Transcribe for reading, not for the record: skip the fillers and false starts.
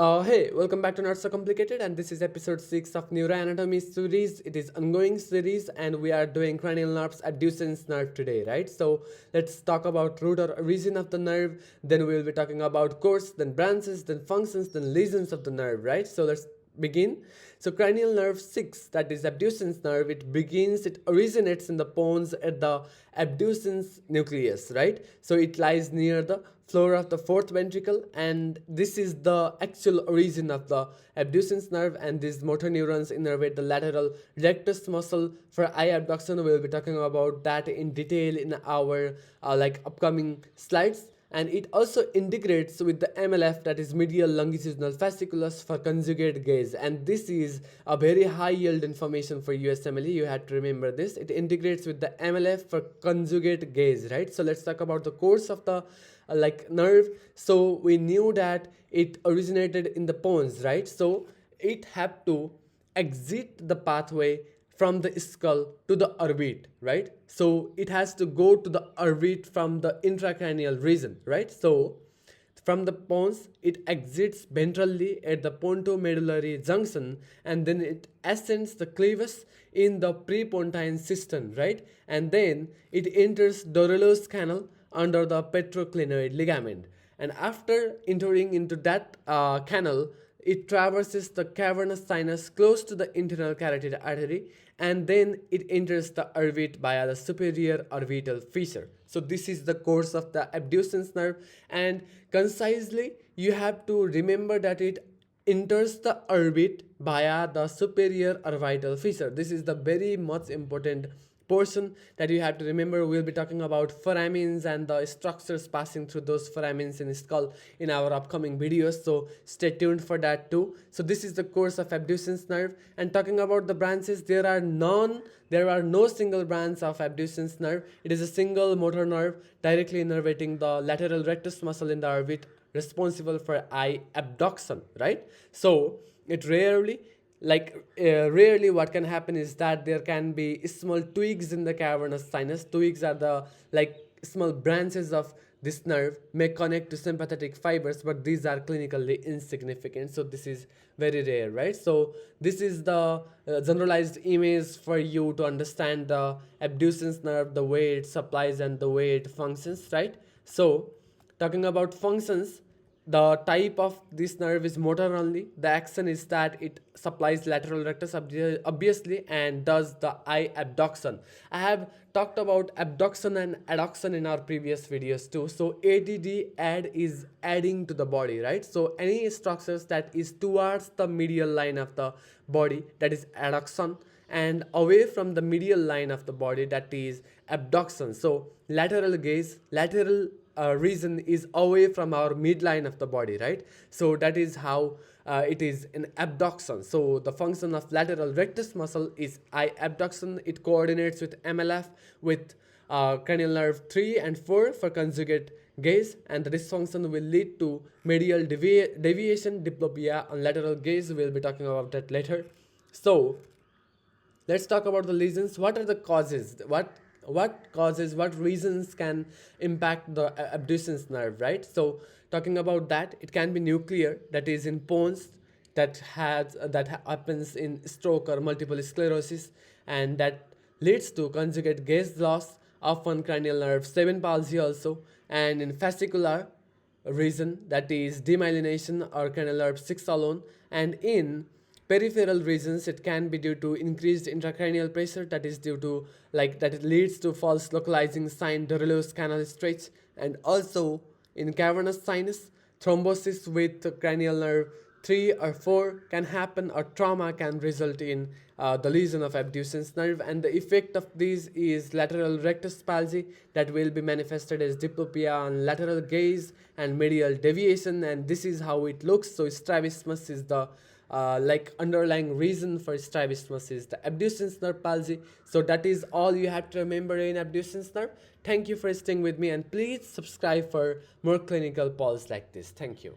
Hey, welcome back to Not So Complicated, and this is episode 6 of Neuroanatomy series. It is ongoing series, and we are doing cranial nerves Abducens nerve today, right? So let's talk about root or origin of the nerve. Then we will be talking about course, then branches, then functions, then lesions of the nerve, right? So let's begin. So cranial nerve 6, that is abducens nerve, it originates in the pons at the abducens nucleus, right? So it lies near the floor of the fourth ventricle, and this is the actual origin of the abducens nerve, and these motor neurons innervate the lateral rectus muscle. For eye abduction, we will be talking about that in detail in our upcoming slides. And it also integrates with the MLF, that is medial longitudinal fasciculus, for conjugate gaze, and this is a very high yield information for USMLE. You have to remember this. It integrates with the MLF for conjugate gaze, right? So let's talk about the course of the nerve. So we knew that it originated in the pons, right? So it had to exit the pathway from the skull to the orbit, right? So it has to go to the orbit from the intracranial region, right? So from the pons, it exits ventrally at the pontomedullary junction, and then it ascends the clavus in the prepontine cistern, right? And then it enters Dorello's canal under the petroclinoid ligament. And after entering into that canal, it traverses the cavernous sinus close to the internal carotid artery, and then it enters the orbit via the superior orbital fissure. So this is the course of the abducens nerve, and concisely you have to remember that it enters the orbit via the superior orbital fissure. This is the very much important portion that you have to remember. We'll be talking about foramens and the structures passing through those foramens in the skull in our upcoming videos, so stay tuned for that too. So this is the course of abducens nerve. And talking about the branches, there are no single branch of abducens nerve. It is a single motor nerve directly innervating the lateral rectus muscle in the orbit, responsible for eye abduction, right? So it rarely what can happen is that there can be small twigs in the cavernous sinus. Twigs are the small branches of this nerve, may connect to sympathetic fibers, but these are clinically insignificant, so this is very rare, right? So this is the generalized image for you to understand the abducens nerve, the way it supplies and the way it functions, right? So talking about functions, the type of this nerve is motor only. The action is that it supplies lateral rectus obviously and does the eye abduction. I have talked about abduction and adduction in our previous videos too. So add is adding to the body, right? So any structures that is towards the medial line of the body, that is adduction, and away from the medial line of the body, that is abduction. So lateral gaze, lateral reason is away from our midline of the body, right? So that is how it is an abduction. So the function of lateral rectus muscle is eye abduction. It coordinates with MLF, with cranial nerve 3 and 4 for conjugate gaze, and the dysfunction will lead to medial deviation, diplopia, and lateral gaze. We'll be talking about that later. So let's talk about the lesions. What are the causes? What reasons can impact the abducens nerve, right? So talking about that, it can be nuclear, that is in pons, that happens in stroke or multiple sclerosis, and that leads to conjugate gaze loss, often cranial nerve 7 palsy also, and in fascicular reason, that is demyelination or cranial nerve 6 alone, and in peripheral reasons, it can be due to increased intracranial pressure, that is due to that it leads to false localizing sign Dorello's canal stretch, and also in cavernous sinus, thrombosis with cranial nerve 3 or 4 can happen, or trauma can result in the lesion of abducens nerve, and the effect of these is lateral rectus palsy that will be manifested as diplopia on lateral gaze and medial deviation, and this is how it looks. So strabismus is the underlying reason for strabismus is the abducens nerve palsy. So that is all you have to remember in abducens nerve. Thank you for staying with me, and please subscribe for more clinical polls like this. Thank you.